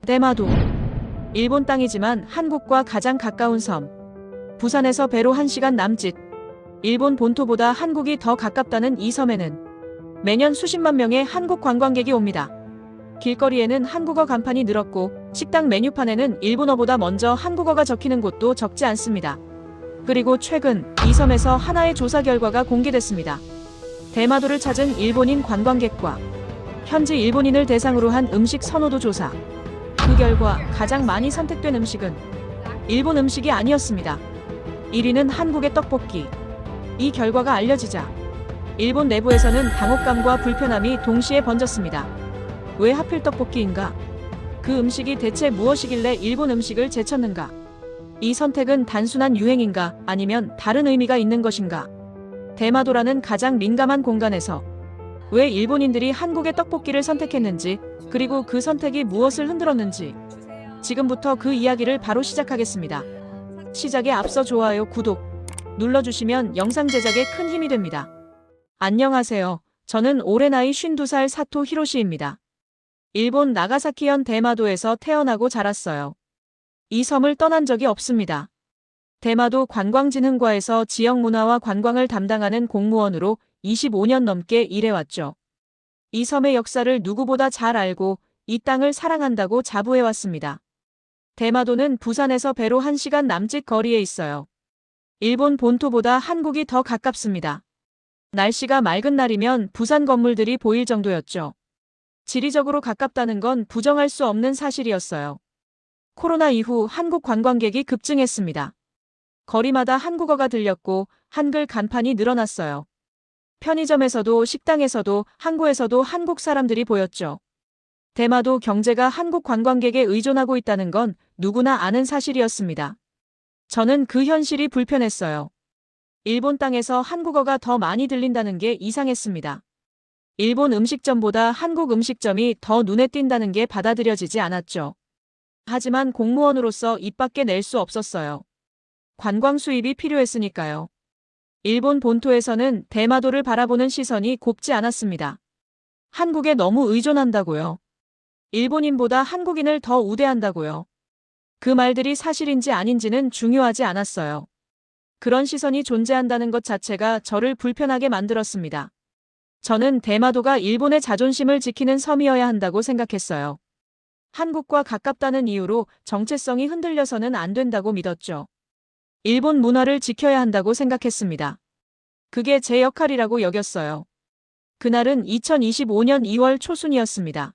대마도. 일본 땅이지만 한국과 가장 가까운 섬. 부산에서 배로 1시간 남짓. 일본 본토보다 한국이 더 가깝다는 이 섬에는 매년 수십만 명의 한국 관광객이 옵니다. 길거리에는 한국어 간판이 늘었고 식당 메뉴판에는 일본어보다 먼저 한국어가 적히는 곳도 적지 않습니다. 그리고 최근 이 섬에서 하나의 조사 결과가 공개됐습니다. 대마도를 찾은 일본인 관광객과 현지 일본인을 대상으로 한 음식 선호도 조사. 그 결과 가장 많이 선택된 음식은 일본 음식이 아니었습니다. 1위는 한국의 떡볶이. 이 결과가 알려지자 일본 내부에서는 당혹감과 불편함이 동시에 번졌습니다. 왜 하필 떡볶이인가? 그 음식이 대체 무엇이길래 일본 음식을 제쳤는가? 이 선택은 단순한 유행인가? 아니면 다른 의미가 있는 것인가? 대마도라는 가장 민감한 공간에서 왜 일본인들이 한국의 떡볶이를 선택했는지, 그리고 그 선택이 무엇을 흔들었는지 지금부터 그 이야기를 바로 시작하겠습니다. 시작에 앞서 좋아요, 구독 눌러주시면 영상 제작에 큰 힘이 됩니다. 안녕하세요. 저는 올해 나이 52살 사토 히로시입니다. 일본 나가사키현 대마도에서 태어나고 자랐어요. 이 섬을 떠난 적이 없습니다. 대마도 관광진흥과에서 지역 문화와 관광을 담당하는 공무원으로 25년 넘게 일해왔죠. 이 섬의 역사를 누구보다 잘 알고 이 땅을 사랑한다고 자부해왔습니다. 대마도는 부산에서 배로 1시간 남짓 거리에 있어요. 일본 본토보다 한국이 더 가깝습니다. 날씨가 맑은 날이면 부산 건물들이 보일 정도였죠. 지리적으로 가깝다는 건 부정할 수 없는 사실이었어요. 코로나 이후 한국 관광객이 급증했습니다. 거리마다 한국어가 들렸고 한글 간판이 늘어났어요. 편의점에서도 식당에서도 항구에서도 한국 사람들이 보였죠. 대마도 경제가 한국 관광객에 의존하고 있다는 건 누구나 아는 사실이었습니다. 저는 그 현실이 불편했어요. 일본 땅에서 한국어가 더 많이 들린다는 게 이상했습니다. 일본 음식점보다 한국 음식점이 더 눈에 띈다는 게 받아들여지지 않았죠. 하지만 공무원으로서 입 밖에 낼 수 없었어요. 관광 수입이 필요했으니까요. 일본 본토에서는 대마도를 바라보는 시선이 곱지 않았습니다. 한국에 너무 의존한다고요. 일본인보다 한국인을 더 우대한다고요. 그 말들이 사실인지 아닌지는 중요하지 않았어요. 그런 시선이 존재한다는 것 자체가 저를 불편하게 만들었습니다. 저는 대마도가 일본의 자존심을 지키는 섬이어야 한다고 생각했어요. 한국과 가깝다는 이유로 정체성이 흔들려서는 안 된다고 믿었죠. 일본 문화를 지켜야 한다고 생각했습니다. 그게 제 역할이라고 여겼어요. 그날은 2025년 2월 초순이었습니다.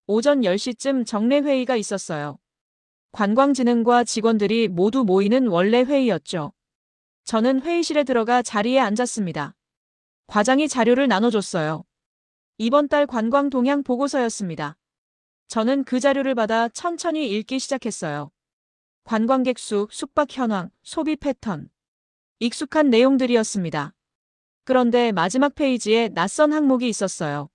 오전 10시쯤 정례회의가 있었어요. 관광진흥과 직원들이 모두 모이는 원래 회의였죠. 저는 회의실에 들어가 자리에 앉았습니다. 과장이 자료를 나눠줬어요. 이번 달 관광 동향 보고서였습니다. 저는 그 자료를 받아 천천히 읽기 시작했어요. 관광객 수, 숙박 현황, 소비 패턴. 익숙한 내용들이었습니다. 그런데 마지막 페이지에 낯선 항목이 있었어요.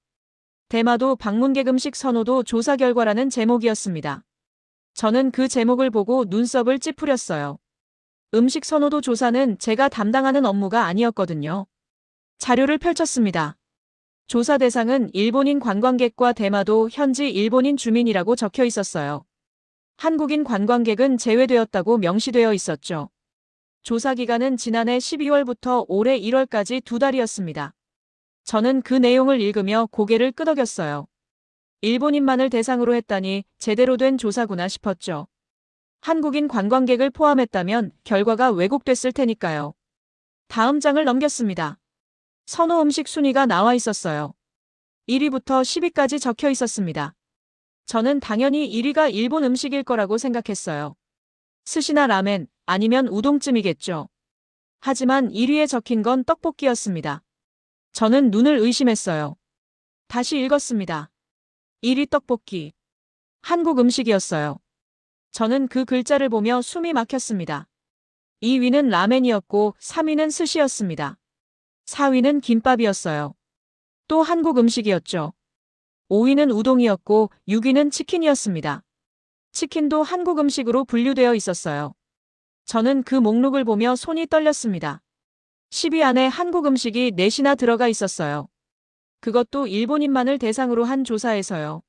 대마도 방문객 음식 선호도 조사 결과라는 제목이었습니다. 저는 그 제목을 보고 눈썹을 찌푸렸어요. 음식 선호도 조사는 제가 담당하는 업무가 아니었거든요. 자료를 펼쳤습니다. 조사 대상은 일본인 관광객과 대마도 현지 일본인 주민이라고 적혀 있었어요. 한국인 관광객은 제외되었다고 명시되어 있었죠. 조사 기간은 지난해 12월부터 올해 1월까지 2달이었습니다. 저는 그 내용을 읽으며 고개를 끄덕였어요. 일본인만을 대상으로 했다니 제대로 된 조사구나 싶었죠. 한국인 관광객을 포함했다면 결과가 왜곡됐을 테니까요. 다음 장을 넘겼습니다. 선호 음식 순위가 나와 있었어요. 1위부터 10위까지 적혀 있었습니다. 저는 당연히 1위가 일본 음식일 거라고 생각했어요. 스시나 라멘, 아니면 우동쯤이겠죠. 하지만 1위에 적힌 건 떡볶이였습니다. 저는 눈을 의심했어요. 다시 읽었습니다. 1위 떡볶이. 한국 음식이었어요. 저는 그 글자를 보며 숨이 막혔습니다. 2위는 라멘이었고 3위는 스시였습니다. 4위는 김밥이었어요. 또 한국 음식이었죠. 5위는 우동이었고 6위는 치킨이었습니다. 치킨도 한국 음식으로 분류되어 있었어요. 저는 그 목록을 보며 손이 떨렸습니다. 10위 안에 한국 음식이 4시나 들어가 있었어요. 그것도 일본인만을 대상으로 한 조사에서요.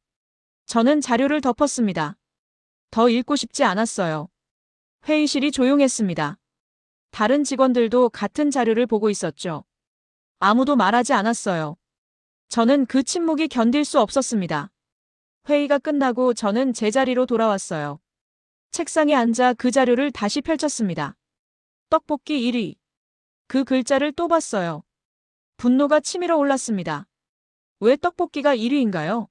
저는 자료를 덮었습니다. 더 읽고 싶지 않았어요. 회의실이 조용했습니다. 다른 직원들도 같은 자료를 보고 있었죠. 아무도 말하지 않았어요. 저는 그 침묵이 견딜 수 없었습니다. 회의가 끝나고 저는 제자리로 돌아왔어요. 책상에 앉아 그 자료를 다시 펼쳤습니다. 떡볶이 1위. 그 글자를 또 봤어요. 분노가 치밀어 올랐습니다. 왜 떡볶이가 1위인가요?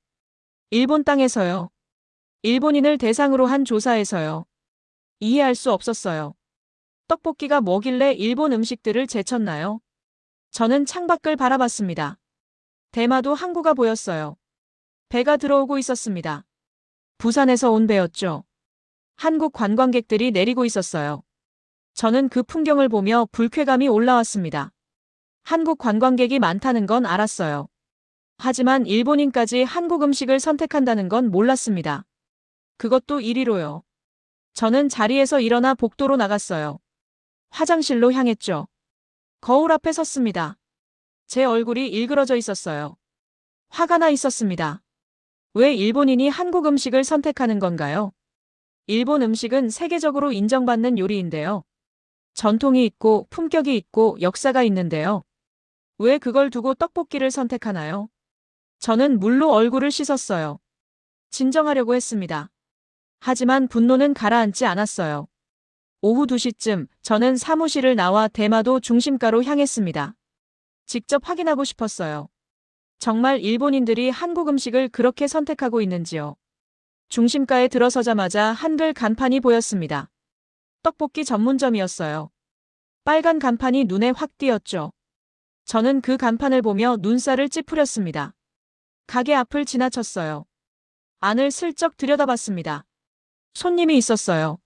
일본 땅에서요. 일본인을 대상으로 한 조사에서요. 이해할 수 없었어요. 떡볶이가 뭐길래 일본 음식들을 제쳤나요? 저는 창밖을 바라봤습니다. 대마도 항구가 보였어요. 배가 들어오고 있었습니다. 부산에서 온 배였죠. 한국 관광객들이 내리고 있었어요. 저는 그 풍경을 보며 불쾌감이 올라왔습니다. 한국 관광객이 많다는 건 알았어요. 하지만 일본인까지 한국 음식을 선택한다는 건 몰랐습니다. 그것도 1위로요. 저는 자리에서 일어나 복도로 나갔어요. 화장실로 향했죠. 거울 앞에 섰습니다. 제 얼굴이 일그러져 있었어요. 화가 나 있었습니다. 왜 일본인이 한국 음식을 선택하는 건가요? 일본 음식은 세계적으로 인정받는 요리인데요. 전통이 있고 품격이 있고 역사가 있는데요. 왜 그걸 두고 떡볶이를 선택하나요? 저는 물로 얼굴을 씻었어요. 진정하려고 했습니다. 하지만 분노는 가라앉지 않았어요. 오후 2시쯤 저는 사무실을 나와 대마도 중심가로 향했습니다. 직접 확인하고 싶었어요. 정말 일본인들이 한국 음식을 그렇게 선택하고 있는지요. 중심가에 들어서자마자 한글 간판이 보였습니다. 떡볶이 전문점이었어요. 빨간 간판이 눈에 확 띄었죠. 저는 그 간판을 보며 눈살을 찌푸렸습니다. 가게 앞을 지나쳤어요. 안을 슬쩍 들여다봤습니다. 손님이 있었어요.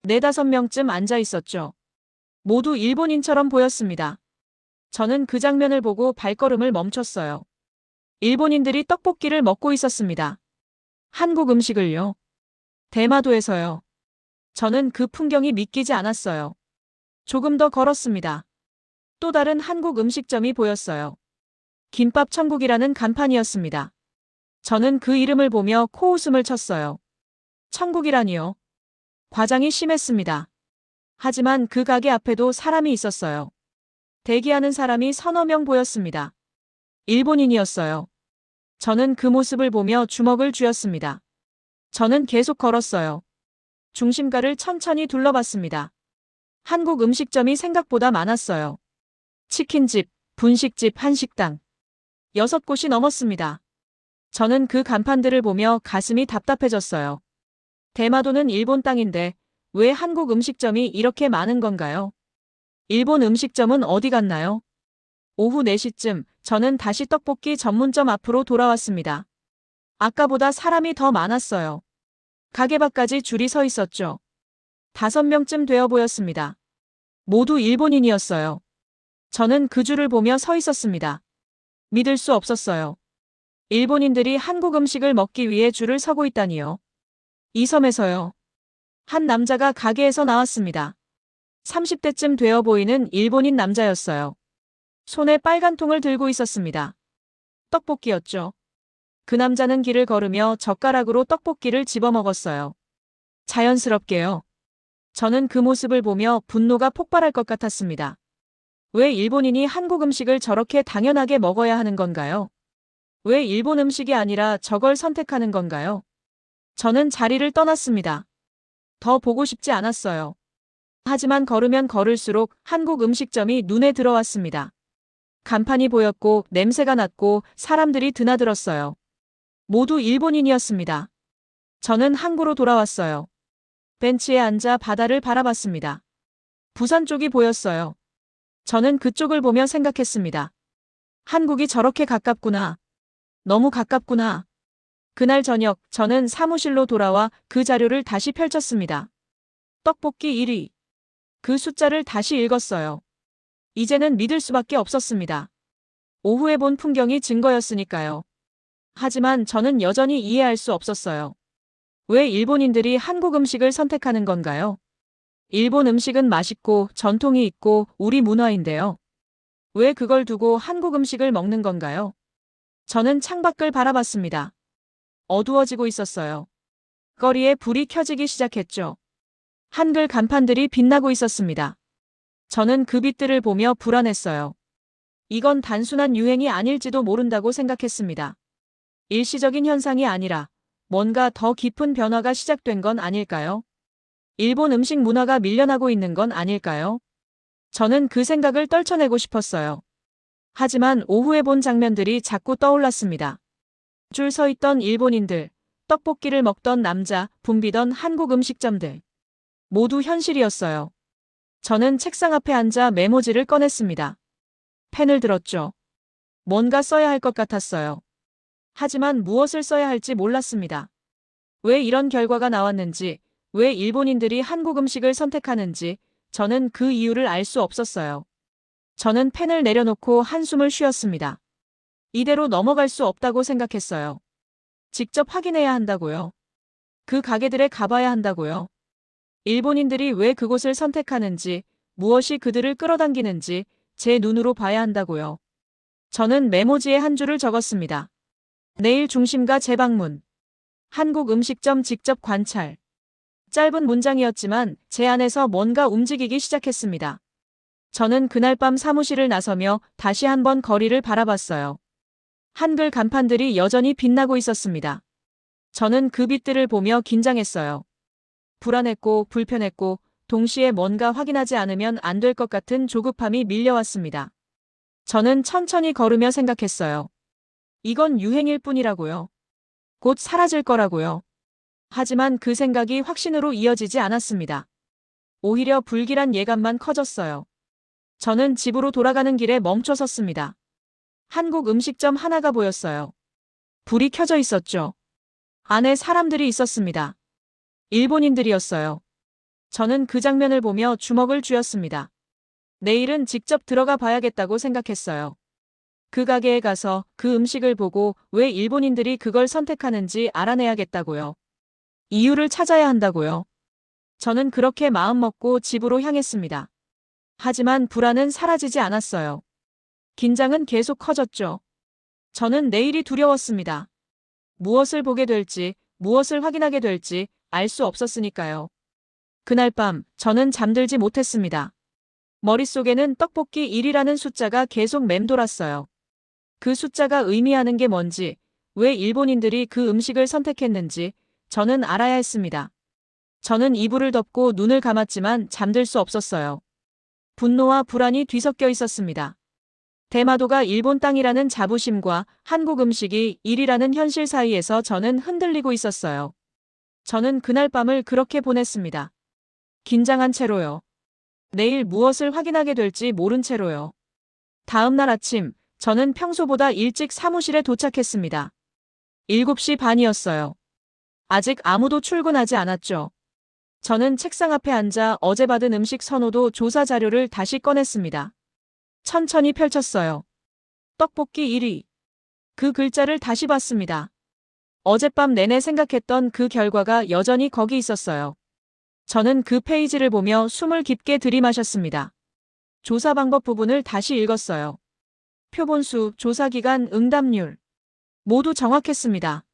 4~5명쯤 앉아 있었죠. 모두 일본인처럼 보였습니다. 저는 그 장면을 보고 발걸음을 멈췄어요. 일본인들이 떡볶이를 먹고 있었습니다. 한국 음식을요. 대마도에서요. 저는 그 풍경이 믿기지 않았어요. 조금 더 걸었습니다. 또 다른 한국 음식점이 보였어요. 김밥 천국이라는 간판이었습니다. 저는 그 이름을 보며 코웃음을 쳤어요. 천국이라니요. 과장이 심했습니다. 하지만 그 가게 앞에도 사람이 있었어요. 대기하는 사람이 3~4명 보였습니다. 일본인이었어요. 저는 그 모습을 보며 주먹을 쥐었습니다. 저는 계속 걸었어요. 중심가를 천천히 둘러봤습니다. 한국 음식점이 생각보다 많았어요. 치킨집, 분식집, 한식당. 6곳이 넘었습니다. 저는 그 간판들을 보며 가슴이 답답해졌어요. 대마도는 일본 땅인데 왜 한국 음식점이 이렇게 많은 건가요? 일본 음식점은 어디 갔나요? 오후 4시쯤 저는 다시 떡볶이 전문점 앞으로 돌아왔습니다. 아까보다 사람이 더 많았어요. 가게 밖까지 줄이 서 있었죠. 5명쯤 되어 보였습니다. 모두 일본인이었어요. 저는 그 줄을 보며 서 있었습니다. 믿을 수 없었어요. 일본인들이 한국 음식을 먹기 위해 줄을 서고 있다니요. 이 섬에서요. 한 남자가 가게에서 나왔습니다. 30대쯤 되어 보이는 일본인 남자였어요. 손에 빨간 통을 들고 있었습니다. 떡볶이였죠. 그 남자는 길을 걸으며 젓가락으로 떡볶이를 집어먹었어요. 자연스럽게요. 저는 그 모습을 보며 분노가 폭발할 것 같았습니다. 왜 일본인이 한국 음식을 저렇게 당연하게 먹어야 하는 건가요? 왜 일본 음식이 아니라 저걸 선택하는 건가요? 저는 자리를 떠났습니다. 더 보고 싶지 않았어요. 하지만 걸으면 걸을수록 한국 음식점이 눈에 들어왔습니다. 간판이 보였고 냄새가 났고 사람들이 드나들었어요. 모두 일본인이었습니다. 저는 항구로 돌아왔어요. 벤치에 앉아 바다를 바라봤습니다. 부산 쪽이 보였어요. 저는 그쪽을 보며 생각했습니다. 한국이 저렇게 가깝구나. 너무 가깝구나. 그날 저녁 저는 사무실로 돌아와 그 자료를 다시 펼쳤습니다. 떡볶이 1위. 그 숫자를 다시 읽었어요. 이제는 믿을 수밖에 없었습니다. 오후에 본 풍경이 증거였으니까요. 하지만 저는 여전히 이해할 수 없었어요. 왜 일본인들이 한국 음식을 선택하는 건가요? 일본 음식은 맛있고 전통이 있고 우리 문화인데요. 왜 그걸 두고 한국 음식을 먹는 건가요? 저는 창밖을 바라봤습니다. 어두워지고 있었어요. 거리에 불이 켜지기 시작했죠. 한글 간판들이 빛나고 있었습니다. 저는 그 빛들을 보며 불안했어요. 이건 단순한 유행이 아닐지도 모른다고 생각했습니다. 일시적인 현상이 아니라 뭔가 더 깊은 변화가 시작된 건 아닐까요? 일본 음식 문화가 밀려나고 있는 건 아닐까요? 저는 그 생각을 떨쳐내고 싶었어요. 하지만 오후에 본 장면들이 자꾸 떠올랐습니다. 줄 서 있던 일본인들, 떡볶이를 먹던 남자, 붐비던 한국 음식점들. 모두 현실이었어요. 저는 책상 앞에 앉아 메모지를 꺼냈습니다. 펜을 들었죠. 뭔가 써야 할 것 같았어요. 하지만 무엇을 써야 할지 몰랐습니다. 왜 이런 결과가 나왔는지, 왜 일본인들이 한국 음식을 선택하는지 저는 그 이유를 알 수 없었어요. 저는 펜을 내려놓고 한숨을 쉬었습니다. 이대로 넘어갈 수 없다고 생각했어요. 직접 확인해야 한다고요. 그 가게들에 가봐야 한다고요. 일본인들이 왜 그곳을 선택하는지, 무엇이 그들을 끌어당기는지 제 눈으로 봐야 한다고요. 저는 메모지에 한 줄을 적었습니다. 내일 중심가 재방문. 한국 음식점 직접 관찰. 짧은 문장이었지만 제 안에서 뭔가 움직이기 시작했습니다. 저는 그날 밤 사무실을 나서며 다시 한번 거리를 바라봤어요. 한글 간판들이 여전히 빛나고 있었습니다. 저는 그 빛들을 보며 긴장했어요. 불안했고 불편했고 동시에 뭔가 확인하지 않으면 안 될 것 같은 조급함이 밀려왔습니다. 저는 천천히 걸으며 생각했어요. 이건 유행일 뿐이라고요. 곧 사라질 거라고요. 하지만 그 생각이 확신으로 이어지지 않았습니다. 오히려 불길한 예감만 커졌어요. 저는 집으로 돌아가는 길에 멈춰 섰습니다. 한국 음식점 하나가 보였어요. 불이 켜져 있었죠. 안에 사람들이 있었습니다. 일본인들이었어요. 저는 그 장면을 보며 주먹을 쥐었습니다. 내일은 직접 들어가 봐야겠다고 생각했어요. 그 가게에 가서 그 음식을 보고 왜 일본인들이 그걸 선택하는지 알아내야겠다고요. 이유를 찾아야 한다고요. 저는 그렇게 마음먹고 집으로 향했습니다. 하지만 불안은 사라지지 않았어요. 긴장은 계속 커졌죠. 저는 내일이 두려웠습니다. 무엇을 보게 될지, 무엇을 확인하게 될지 알 수 없었으니까요. 그날 밤 저는 잠들지 못했습니다. 머릿속에는 떡볶이 1이라는 숫자가 계속 맴돌았어요. 그 숫자가 의미하는 게 뭔지, 왜 일본인들이 그 음식을 선택했는지 저는 알아야 했습니다. 저는 이불을 덮고 눈을 감았지만 잠들 수 없었어요. 분노와 불안이 뒤섞여 있었습니다. 대마도가 일본 땅이라는 자부심과 한국 음식이 1이라는 현실 사이에서 저는 흔들리고 있었어요. 저는 그날 밤을 그렇게 보냈습니다. 긴장한 채로요. 내일 무엇을 확인하게 될지 모른 채로요. 다음 날 아침, 저는 평소보다 일찍 사무실에 도착했습니다. 7시 반이었어요. 아직 아무도 출근하지 않았죠. 저는 책상 앞에 앉아 어제 받은 음식 선호도 조사 자료를 다시 꺼냈습니다. 천천히 펼쳤어요. 떡볶이 1위. 그 글자를 다시 봤습니다. 어젯밤 내내 생각했던 그 결과가 여전히 거기 있었어요. 저는 그 페이지를 보며 숨을 깊게 들이마셨습니다. 조사 방법 부분을 다시 읽었어요. 표본수, 조사기간, 응답률. 모두 정확했습니다.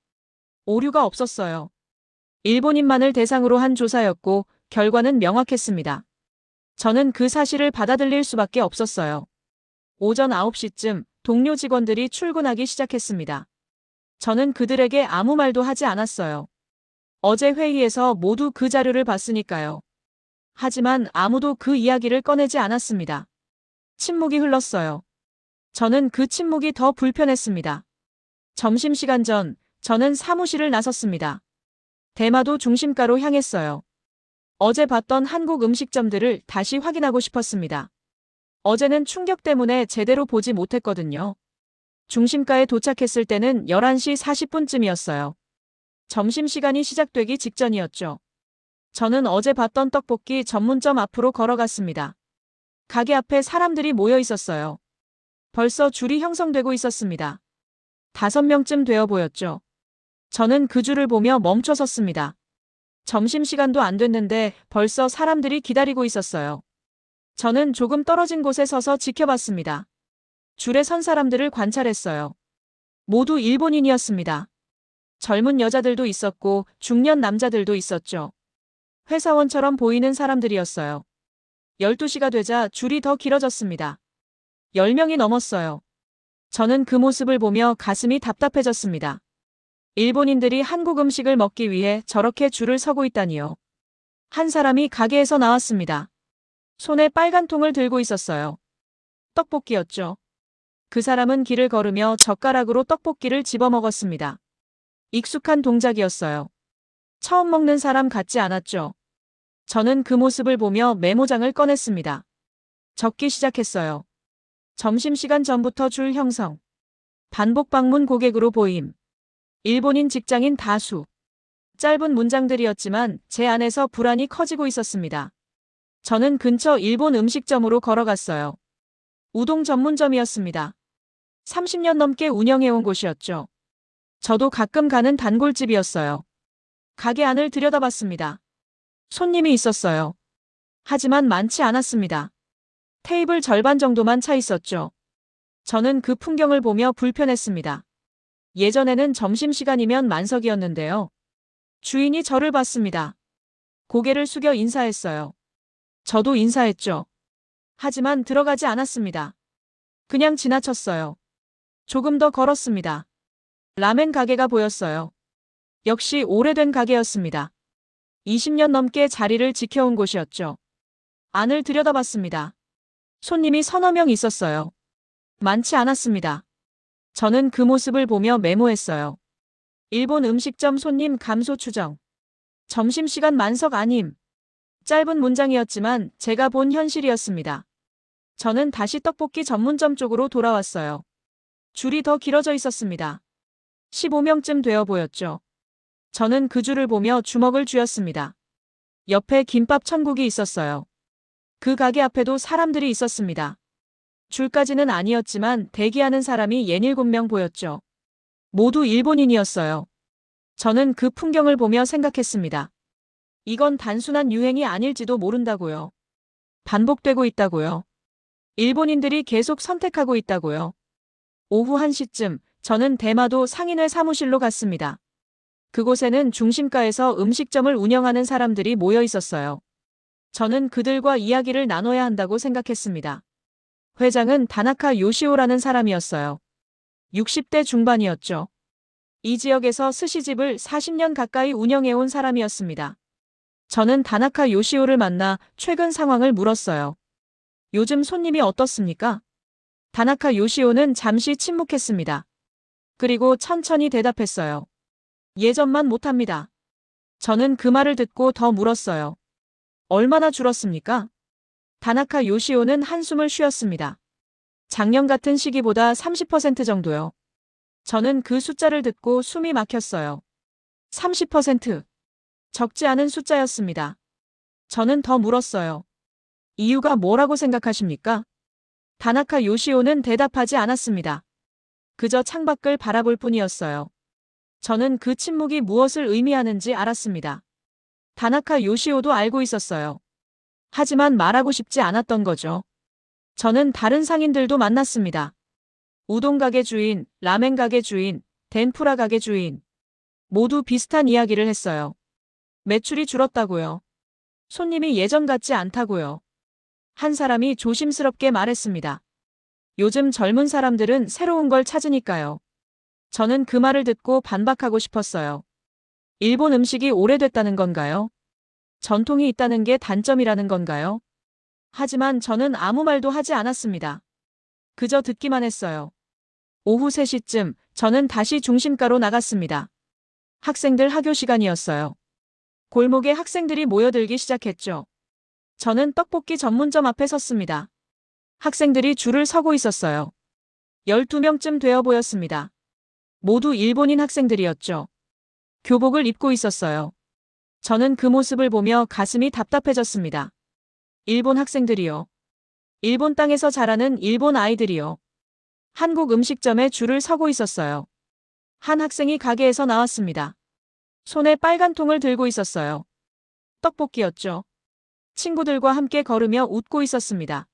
오류가 없었어요. 일본인만을 대상으로 한 조사였고 결과는 명확했습니다. 저는 그 사실을 받아들일 수밖에 없었어요. 오전 9시쯤 동료 직원들이 출근하기 시작했습니다. 저는 그들에게 아무 말도 하지 않았어요. 어제 회의에서 모두 그 자료를 봤으니까요. 하지만 아무도 그 이야기를 꺼내지 않았습니다. 침묵이 흘렀어요. 저는 그 침묵이 더 불편했습니다. 점심시간 전, 저는 사무실을 나섰습니다. 대마도 중심가로 향했어요. 어제 봤던 한국 음식점들을 다시 확인하고 싶었습니다. 어제는 충격 때문에 제대로 보지 못했거든요. 중심가에 도착했을 때는 11시 40분쯤이었어요. 점심시간이 시작되기 직전이었죠. 저는 어제 봤던 떡볶이 전문점 앞으로 걸어갔습니다. 가게 앞에 사람들이 모여 있었어요. 벌써 줄이 형성되고 있었습니다. 5명쯤 되어 보였죠. 저는 그 줄을 보며 멈춰 섰습니다. 점심시간도 안 됐는데 벌써 사람들이 기다리고 있었어요. 저는 조금 떨어진 곳에 서서 지켜봤습니다. 줄에 선 사람들을 관찰했어요. 모두 일본인이었습니다. 젊은 여자들도 있었고 중년 남자들도 있었죠. 회사원처럼 보이는 사람들이었어요. 12시가 되자 줄이 더 길어졌습니다. 10명이 넘었어요. 저는 그 모습을 보며 가슴이 답답해졌습니다. 일본인들이 한국 음식을 먹기 위해 저렇게 줄을 서고 있다니요. 한 사람이 가게에서 나왔습니다. 손에 빨간 통을 들고 있었어요. 떡볶이였죠. 그 사람은 길을 걸으며 젓가락으로 떡볶이를 집어먹었습니다. 익숙한 동작이었어요. 처음 먹는 사람 같지 않았죠. 저는 그 모습을 보며 메모장을 꺼냈습니다. 적기 시작했어요. 점심시간 전부터 줄 형성. 반복 방문 고객으로 보임. 일본인 직장인 다수. 짧은 문장들이었지만 제 안에서 불안이 커지고 있었습니다. 저는 근처 일본 음식점으로 걸어갔어요. 우동 전문점이었습니다. 30년 넘게 운영해온 곳이었죠. 저도 가끔 가는 단골집이었어요. 가게 안을 들여다봤습니다. 손님이 있었어요. 하지만 많지 않았습니다. 테이블 절반 정도만 차 있었죠. 저는 그 풍경을 보며 불편했습니다. 예전에는 점심시간이면 만석이었는데요. 주인이 저를 봤습니다. 고개를 숙여 인사했어요. 저도 인사했죠. 하지만 들어가지 않았습니다. 그냥 지나쳤어요. 조금 더 걸었습니다. 라멘 가게가 보였어요. 역시 오래된 가게였습니다. 20년 넘게 자리를 지켜온 곳이었죠. 안을 들여다봤습니다. 손님이 서너 명 있었어요. 많지 않았습니다. 저는 그 모습을 보며 메모했어요. 일본 음식점 손님 감소 추정. 점심시간 만석 아님. 짧은 문장이었지만 제가 본 현실이었습니다. 저는 다시 떡볶이 전문점 쪽으로 돌아왔어요. 줄이 더 길어져 있었습니다. 15명쯤 되어 보였죠. 저는 그 줄을 보며 주먹을 쥐었습니다. 옆에 김밥 천국이 있었어요. 그 가게 앞에도 사람들이 있었습니다. 줄까지는 아니었지만 대기하는 사람이 6-7명 보였죠. 모두 일본인이었어요. 저는 그 풍경을 보며 생각했습니다. 이건 단순한 유행이 아닐지도 모른다고요. 반복되고 있다고요. 일본인들이 계속 선택하고 있다고요. 오후 1시쯤 저는 대마도 상인회 사무실로 갔습니다. 그곳에는 중심가에서 음식점을 운영하는 사람들이 모여 있었어요. 저는 그들과 이야기를 나눠야 한다고 생각했습니다. 회장은 다나카 요시오라는 사람이었어요. 60대 중반이었죠. 이 지역에서 스시집을 40년 가까이 운영해온 사람이었습니다. 저는 다나카 요시오를 만나 최근 상황을 물었어요. 요즘 손님이 어떻습니까? 다나카 요시오는 잠시 침묵했습니다. 그리고 천천히 대답했어요. 예전만 못합니다. 저는 그 말을 듣고 더 물었어요. 얼마나 줄었습니까? 다나카 요시오는 한숨을 쉬었습니다. 작년 같은 시기보다 30% 정도요. 저는 그 숫자를 듣고 숨이 막혔어요. 30%. 적지 않은 숫자였습니다. 저는 더 물었어요. 이유가 뭐라고 생각하십니까? 다나카 요시오는 대답하지 않았습니다. 그저 창밖을 바라볼 뿐이었어요. 저는 그 침묵이 무엇을 의미하는지 알았습니다. 다나카 요시오도 알고 있었어요. 하지만 말하고 싶지 않았던 거죠. 저는 다른 상인들도 만났습니다. 우동 가게 주인, 라멘 가게 주인, 덴푸라 가게 주인. 모두 비슷한 이야기를 했어요. 매출이 줄었다고요. 손님이 예전 같지 않다고요. 한 사람이 조심스럽게 말했습니다. 요즘 젊은 사람들은 새로운 걸 찾으니까요. 저는 그 말을 듣고 반박하고 싶었어요. 일본 음식이 오래됐다는 건가요? 전통이 있다는 게 단점이라는 건가요? 하지만 저는 아무 말도 하지 않았습니다. 그저 듣기만 했어요. 오후 3시쯤 저는 다시 중심가로 나갔습니다. 학생들 하교 시간이었어요. 골목에 학생들이 모여들기 시작했죠. 저는 떡볶이 전문점 앞에 섰습니다. 학생들이 줄을 서고 있었어요. 12명쯤 되어 보였습니다. 모두 일본인 학생들이었죠. 교복을 입고 있었어요. 저는 그 모습을 보며 가슴이 답답해졌습니다. 일본 학생들이요. 일본 땅에서 자라는 일본 아이들이요. 한국 음식점에 줄을 서고 있었어요. 한 학생이 가게에서 나왔습니다. 손에 빨간 통을 들고 있었어요. 떡볶이였죠. 친구들과 함께 걸으며 웃고 있었습니다.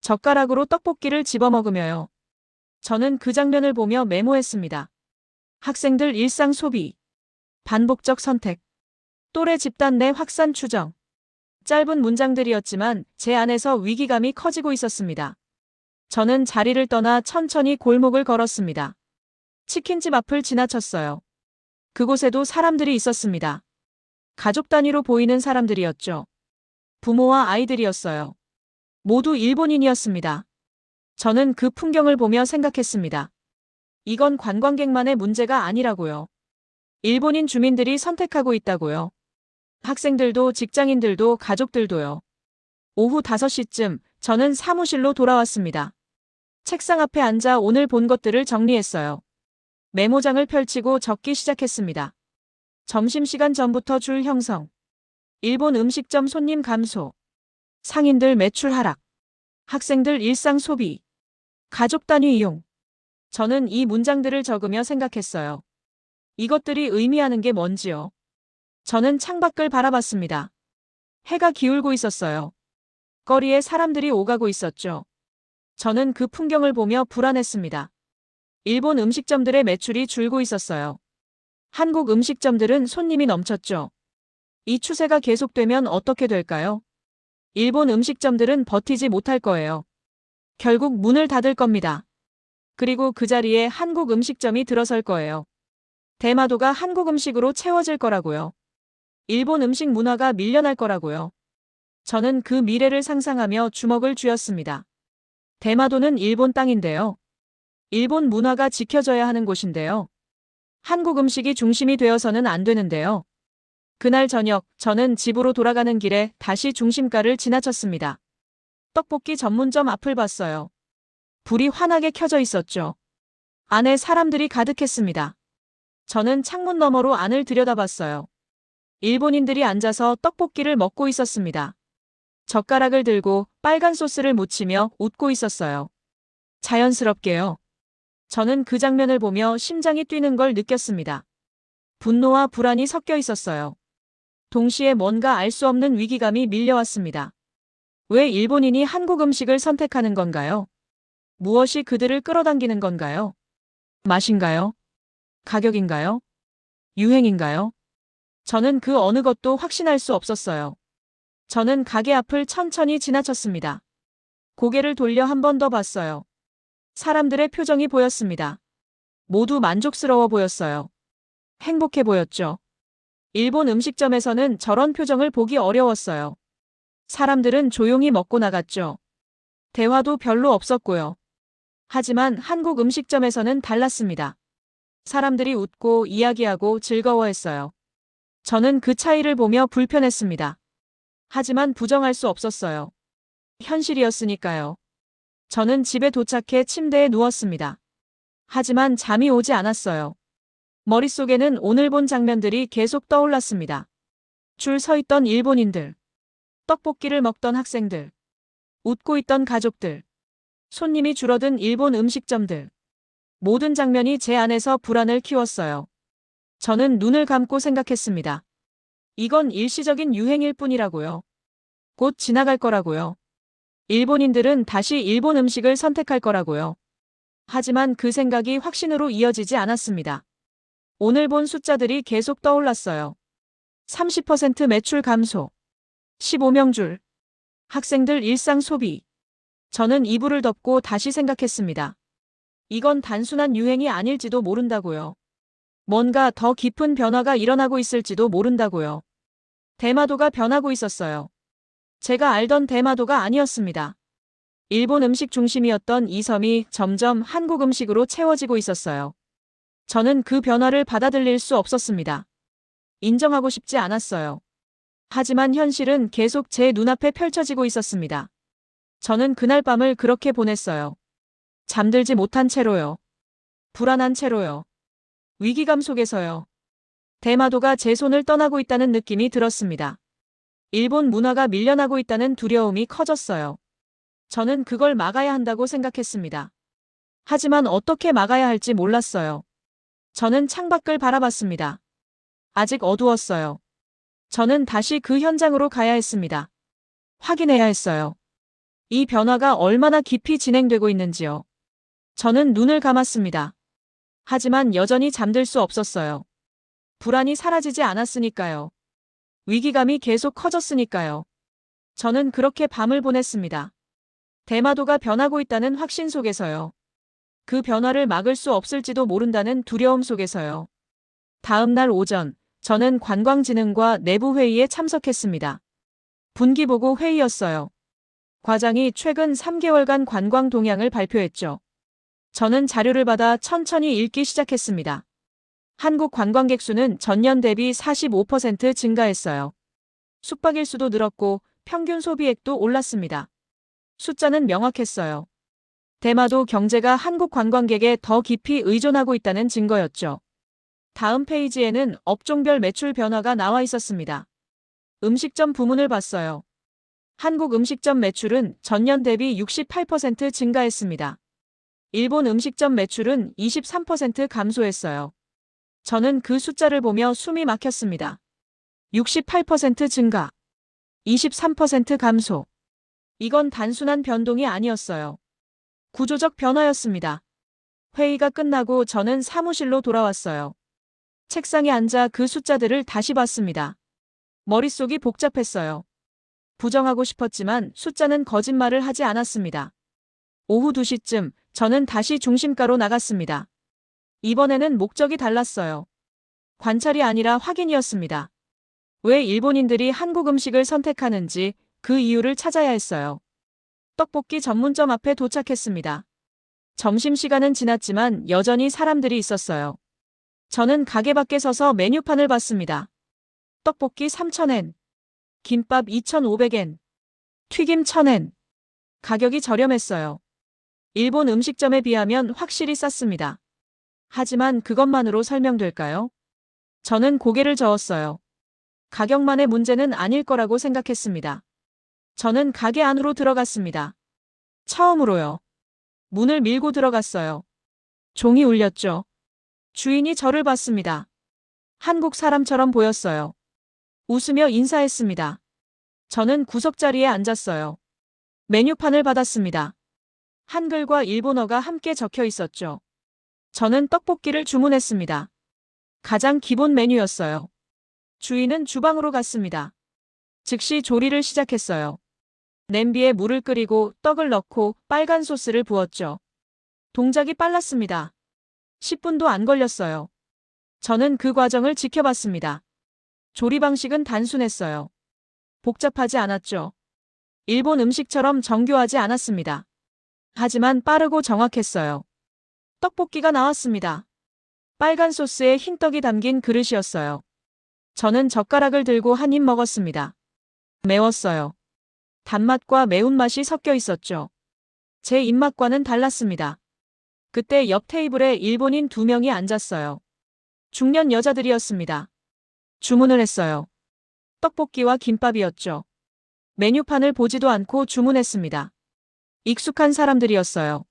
젓가락으로 떡볶이를 집어먹으며요. 저는 그 장면을 보며 메모했습니다. 학생들 일상 소비, 반복적 선택, 또래 집단 내 확산 추정. 짧은 문장들이었지만 제 안에서 위기감이 커지고 있었습니다. 저는 자리를 떠나 천천히 골목을 걸었습니다. 치킨집 앞을 지나쳤어요. 그곳에도 사람들이 있었습니다. 가족 단위로 보이는 사람들이었죠. 부모와 아이들이었어요. 모두 일본인이었습니다. 저는 그 풍경을 보며 생각했습니다. 이건 관광객만의 문제가 아니라고요. 일본인 주민들이 선택하고 있다고요. 학생들도 직장인들도 가족들도요. 오후 5시쯤 저는 사무실로 돌아왔습니다. 책상 앞에 앉아 오늘 본 것들을 정리했어요. 메모장을 펼치고 적기 시작했습니다. 점심시간 전부터 줄 형성. 일본 음식점 손님 감소. 상인들 매출 하락. 학생들 일상 소비. 가족 단위 이용. 저는 이 문장들을 적으며 생각했어요. 이것들이 의미하는 게 뭔지요. 저는 창밖을 바라봤습니다. 해가 기울고 있었어요. 거리에 사람들이 오가고 있었죠. 저는 그 풍경을 보며 불안했습니다. 일본 음식점들의 매출이 줄고 있었어요. 한국 음식점들은 손님이 넘쳤죠. 이 추세가 계속되면 어떻게 될까요? 일본 음식점들은 버티지 못할 거예요. 결국 문을 닫을 겁니다. 그리고 그 자리에 한국 음식점이 들어설 거예요. 대마도가 한국 음식으로 채워질 거라고요. 일본 음식 문화가 밀려날 거라고요. 저는 그 미래를 상상하며 주먹을 쥐었습니다. 대마도는 일본 땅인데요. 일본 문화가 지켜져야 하는 곳인데요. 한국 음식이 중심이 되어서는 안 되는데요. 그날 저녁 저는 집으로 돌아가는 길에 다시 중심가를 지나쳤습니다. 떡볶이 전문점 앞을 봤어요. 불이 환하게 켜져 있었죠. 안에 사람들이 가득했습니다. 저는 창문 너머로 안을 들여다봤어요. 일본인들이 앉아서 떡볶이를 먹고 있었습니다. 젓가락을 들고 빨간 소스를 묻히며 웃고 있었어요. 자연스럽게요. 저는 그 장면을 보며 심장이 뛰는 걸 느꼈습니다. 분노와 불안이 섞여 있었어요. 동시에 뭔가 알 수 없는 위기감이 밀려왔습니다. 왜 일본인이 한국 음식을 선택하는 건가요? 무엇이 그들을 끌어당기는 건가요? 맛인가요? 가격인가요? 유행인가요? 저는 그 어느 것도 확신할 수 없었어요. 저는 가게 앞을 천천히 지나쳤습니다. 고개를 돌려 한 번 더 봤어요. 사람들의 표정이 보였습니다. 모두 만족스러워 보였어요. 행복해 보였죠. 일본 음식점에서는 저런 표정을 보기 어려웠어요. 사람들은 조용히 먹고 나갔죠. 대화도 별로 없었고요. 하지만 한국 음식점에서는 달랐습니다. 사람들이 웃고 이야기하고 즐거워했어요. 저는 그 차이를 보며 불편했습니다. 하지만 부정할 수 없었어요. 현실이었으니까요. 저는 집에 도착해 침대에 누웠습니다. 하지만 잠이 오지 않았어요. 머릿속에는 오늘 본 장면들이 계속 떠올랐습니다. 줄 서 있던 일본인들, 떡볶이를 먹던 학생들, 웃고 있던 가족들, 손님이 줄어든 일본 음식점들. 모든 장면이 제 안에서 불안을 키웠어요. 저는 눈을 감고 생각했습니다. 이건 일시적인 유행일 뿐이라고요. 곧 지나갈 거라고요. 일본인들은 다시 일본 음식을 선택할 거라고요. 하지만 그 생각이 확신으로 이어지지 않았습니다. 오늘 본 숫자들이 계속 떠올랐어요. 30% 매출 감소. 15명줄. 학생들 일상 소비. 저는 이불을 덮고 다시 생각했습니다. 이건 단순한 유행이 아닐지도 모른다고요. 뭔가 더 깊은 변화가 일어나고 있을지도 모른다고요. 대마도가 변하고 있었어요. 제가 알던 대마도가 아니었습니다. 일본 음식 중심이었던 이 섬이 점점 한국 음식으로 채워지고 있었어요. 저는 그 변화를 받아들일 수 없었습니다. 인정하고 싶지 않았어요. 하지만 현실은 계속 제 눈앞에 펼쳐지고 있었습니다. 저는 그날 밤을 그렇게 보냈어요. 잠들지 못한 채로요. 불안한 채로요. 위기감 속에서요. 대마도가 제 손을 떠나고 있다는 느낌이 들었습니다. 일본 문화가 밀려나고 있다는 두려움이 커졌어요. 저는 그걸 막아야 한다고 생각했습니다. 하지만 어떻게 막아야 할지 몰랐어요. 저는 창밖을 바라봤습니다. 아직 어두웠어요. 저는 다시 그 현장으로 가야 했습니다. 확인해야 했어요. 이 변화가 얼마나 깊이 진행되고 있는지요. 저는 눈을 감았습니다. 하지만 여전히 잠들 수 없었어요. 불안이 사라지지 않았으니까요. 위기감이 계속 커졌으니까요. 저는 그렇게 밤을 보냈습니다. 대마도가 변하고 있다는 확신 속에서요. 그 변화를 막을 수 없을지도 모른다는 두려움 속에서요. 다음 날 오전, 저는 관광진흥과 내부회의에 참석했습니다. 분기보고 회의였어요. 과장이 최근 3개월간 관광 동향을 발표했죠. 저는 자료를 받아 천천히 읽기 시작했습니다. 한국 관광객 수는 전년 대비 45% 증가했어요. 숙박일 수도 늘었고 평균 소비액도 올랐습니다. 숫자는 명확했어요. 대마도 경제가 한국 관광객에 더 깊이 의존하고 있다는 증거였죠. 다음 페이지에는 업종별 매출 변화가 나와 있었습니다. 음식점 부문을 봤어요. 한국 음식점 매출은 전년 대비 68% 증가했습니다. 일본 음식점 매출은 23% 감소했어요. 저는 그 숫자를 보며 숨이 막혔습니다. 68% 증가, 23% 감소. 이건 단순한 변동이 아니었어요. 구조적 변화였습니다. 회의가 끝나고 저는 사무실로 돌아왔어요. 책상에 앉아 그 숫자들을 다시 봤습니다. 머릿속이 복잡했어요. 부정하고 싶었지만 숫자는 거짓말을 하지 않았습니다. 오후 2시쯤 저는 다시 중심가로 나갔습니다. 이번에는 목적이 달랐어요. 관찰이 아니라 확인이었습니다. 왜 일본인들이 한국 음식을 선택하는지 그 이유를 찾아야 했어요. 떡볶이 전문점 앞에 도착했습니다. 점심시간은 지났지만 여전히 사람들이 있었어요. 저는 가게 밖에 서서 메뉴판을 봤습니다. 떡볶이 3,000엔, 김밥 2,500엔, 튀김 1,000엔. 가격이 저렴했어요. 일본 음식점에 비하면 확실히 쌌습니다. 하지만 그것만으로 설명될까요? 저는 고개를 저었어요. 가격만의 문제는 아닐 거라고 생각했습니다. 저는 가게 안으로 들어갔습니다. 처음으로요. 문을 밀고 들어갔어요. 종이 울렸죠. 주인이 저를 봤습니다. 한국 사람처럼 보였어요. 웃으며 인사했습니다. 저는 구석자리에 앉았어요. 메뉴판을 받았습니다. 한글과 일본어가 함께 적혀 있었죠. 저는 떡볶이를 주문했습니다. 가장 기본 메뉴였어요. 주인은 주방으로 갔습니다. 즉시 조리를 시작했어요. 냄비에 물을 끓이고 떡을 넣고 빨간 소스를 부었죠. 동작이 빨랐습니다. 10분도 안 걸렸어요. 저는 그 과정을 지켜봤습니다. 조리 방식은 단순했어요. 복잡하지 않았죠. 일본 음식처럼 정교하지 않았습니다. 하지만 빠르고 정확했어요. 떡볶이가 나왔습니다. 빨간 소스에 흰 떡이 담긴 그릇이었어요. 저는 젓가락을 들고 한 입 먹었습니다. 매웠어요. 단맛과 매운맛이 섞여 있었죠. 제 입맛과는 달랐습니다. 그때 옆 테이블에 일본인 2명이 앉았어요. 중년 여자들이었습니다. 주문을 했어요. 떡볶이와 김밥이었죠. 메뉴판을 보지도 않고 주문했습니다. 익숙한 사람들이었어요.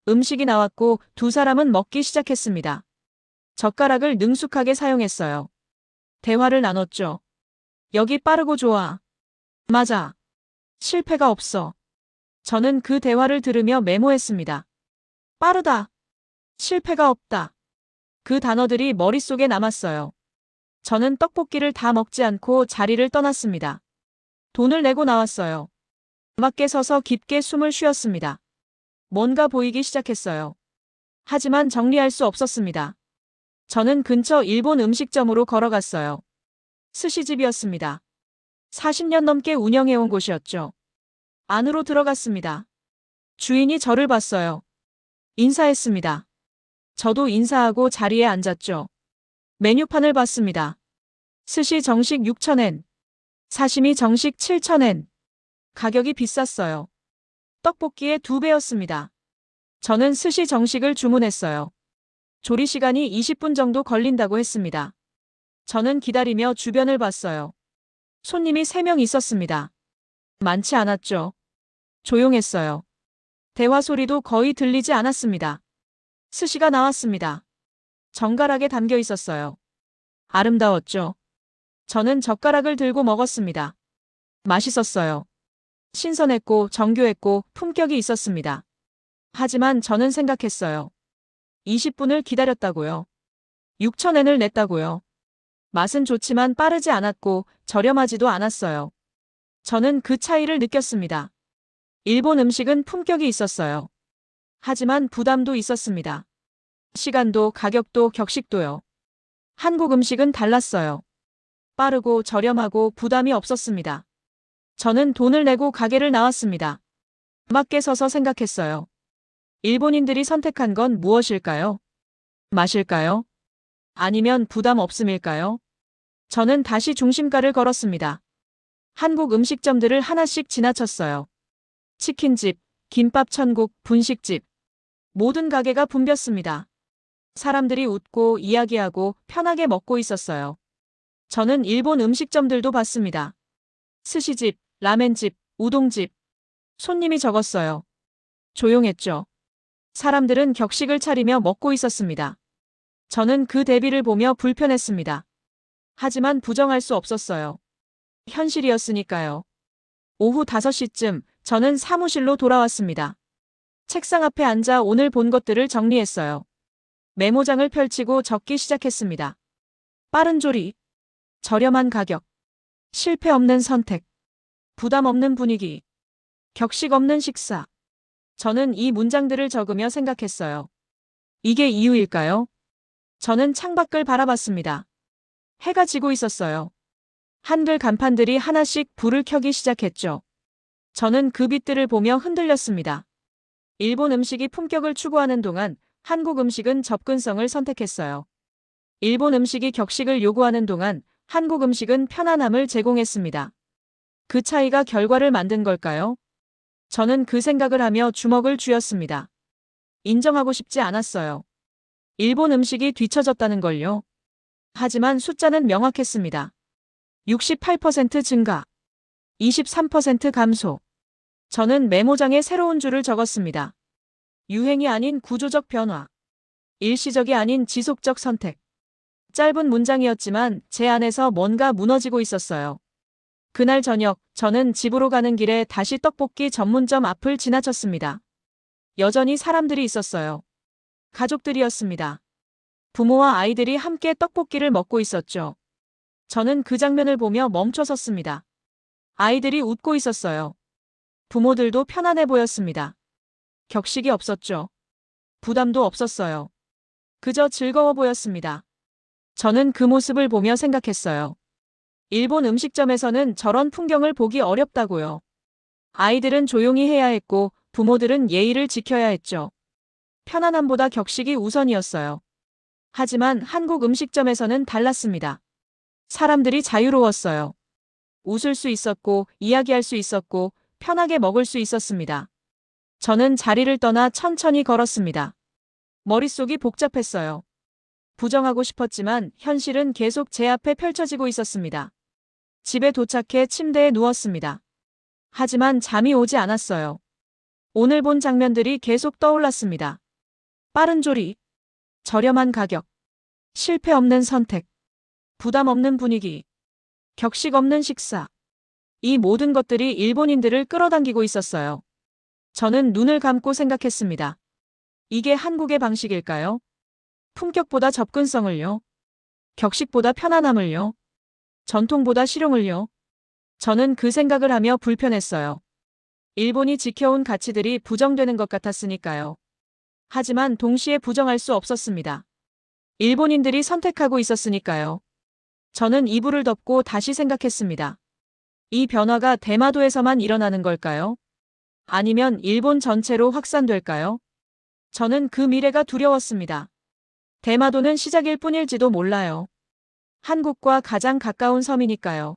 음식이 나왔고 2사람은 먹기 시작했습니다. 젓가락을 능숙하게 사용했어요. 대화를 나눴죠. 여기 빠르고 좋아. 맞아. 실패가 없어. 저는 그 대화를 들으며 메모했습니다. 빠르다. 실패가 없다. 그 단어들이 머릿속에 남았어요. 저는 떡볶이를 다 먹지 않고 자리를 떠났습니다. 돈을 내고 나왔어요. 밖에 서서 깊게 숨을 쉬었습니다. 뭔가 보이기 시작했어요. 하지만 정리할 수 없었습니다. 저는 근처 일본 음식점으로 걸어갔어요. 스시집이었습니다. 40년 넘게 운영해온 곳이었죠. 안으로 들어갔습니다. 주인이 저를 봤어요. 인사했습니다. 저도 인사하고 자리에 앉았죠. 메뉴판을 봤습니다. 스시 정식 6,000엔, 사시미 정식 7,000엔. 가격이 비쌌어요. 떡볶이의 2배였습니다. 저는 스시 정식을 주문했어요. 조리 시간이 20분 정도 걸린다고 했습니다. 저는 기다리며 주변을 봤어요. 손님이 3명 있었습니다. 많지 않았죠. 조용했어요. 대화 소리도 거의 들리지 않았습니다. 스시가 나왔습니다. 정갈하게 담겨 있었어요. 아름다웠죠. 저는 젓가락을 들고 먹었습니다. 맛있었어요. 신선했고 정교했고 품격이 있었습니다. 하지만 저는 생각했어요. 20분을 기다렸다고요. 6,000엔을 냈다고요. 맛은 좋지만 빠르지 않았고 저렴하지도 않았어요. 저는 그 차이를 느꼈습니다. 일본 음식은 품격이 있었어요. 하지만 부담도 있었습니다. 시간도 가격도 격식도요. 한국 음식은 달랐어요. 빠르고 저렴하고 부담이 없었습니다. 저는 돈을 내고 가게를 나왔습니다. 맞게 서서 생각했어요. 일본인들이 선택한 건 무엇일까요? 맛일까요? 아니면 부담 없음일까요? 저는 다시 중심가를 걸었습니다. 한국 음식점들을 하나씩 지나쳤어요. 치킨집, 김밥 천국, 분식집. 모든 가게가 붐볐습니다. 사람들이 웃고 이야기하고 편하게 먹고 있었어요. 저는 일본 음식점들도 봤습니다. 스시집, 라멘집, 우동집. 손님이 적었어요. 조용했죠. 사람들은 격식을 차리며 먹고 있었습니다. 저는 그 대비를 보며 불편했습니다. 하지만 부정할 수 없었어요. 현실이었으니까요. 오후 5시쯤 저는 사무실로 돌아왔습니다. 책상 앞에 앉아 오늘 본 것들을 정리했어요. 메모장을 펼치고 적기 시작했습니다. 빠른 조리, 저렴한 가격, 실패 없는 선택, 부담 없는 분위기, 격식 없는 식사. 저는 이 문장들을 적으며 생각했어요. 이게 이유일까요? 저는 창밖을 바라봤습니다. 해가 지고 있었어요. 한글 간판들이 하나씩 불을 켜기 시작했죠. 저는 그 빛들을 보며 흔들렸습니다. 일본 음식이 품격을 추구하는 동안 한국 음식은 접근성을 선택했어요. 일본 음식이 격식을 요구하는 동안 한국 음식은 편안함을 제공했습니다. 그 차이가 결과를 만든 걸까요? 저는 그 생각을 하며 주먹을 쥐었습니다. 인정하고 싶지 않았어요. 일본 음식이 뒤처졌다는 걸요. 하지만 숫자는 명확했습니다. 68% 증가, 23% 감소. 저는 메모장에 새로운 줄을 적었습니다. 유행이 아닌 구조적 변화, 일시적이 아닌 지속적 선택. 짧은 문장이었지만 제 안에서 뭔가 무너지고 있었어요. 그날 저녁 저는 집으로 가는 길에 다시 떡볶이 전문점 앞을 지나쳤습니다. 여전히 사람들이 있었어요. 가족들이었습니다. 부모와 아이들이 함께 떡볶이를 먹고 있었죠. 저는 그 장면을 보며 멈춰 섰습니다. 아이들이 웃고 있었어요. 부모들도 편안해 보였습니다. 격식이 없었죠. 부담도 없었어요. 그저 즐거워 보였습니다. 저는 그 모습을 보며 생각했어요. 일본 음식점에서는 저런 풍경을 보기 어렵다고요. 아이들은 조용히 해야 했고 부모들은 예의를 지켜야 했죠. 편안함보다 격식이 우선이었어요. 하지만 한국 음식점에서는 달랐습니다. 사람들이 자유로웠어요. 웃을 수 있었고 이야기할 수 있었고 편하게 먹을 수 있었습니다. 저는 자리를 떠나 천천히 걸었습니다. 머릿속이 복잡했어요. 부정하고 싶었지만 현실은 계속 제 앞에 펼쳐지고 있었습니다. 집에 도착해 침대에 누웠습니다. 하지만 잠이 오지 않았어요. 오늘 본 장면들이 계속 떠올랐습니다. 빠른 조리, 저렴한 가격, 실패 없는 선택, 부담 없는 분위기, 격식 없는 식사. 이 모든 것들이 일본인들을 끌어당기고 있었어요. 저는 눈을 감고 생각했습니다. 이게 한국의 방식일까요? 품격보다 접근성을요? 격식보다 편안함을요? 전통보다 실용을요? 저는 그 생각을 하며 불편했어요. 일본이 지켜온 가치들이 부정되는 것 같았으니까요. 하지만 동시에 부정할 수 없었습니다. 일본인들이 선택하고 있었으니까요. 저는 이불을 덮고 다시 생각했습니다. 이 변화가 대마도에서만 일어나는 걸까요? 아니면 일본 전체로 확산될까요? 저는 그 미래가 두려웠습니다. 대마도는 시작일 뿐일지도 몰라요. 한국과 가장 가까운 섬이니까요.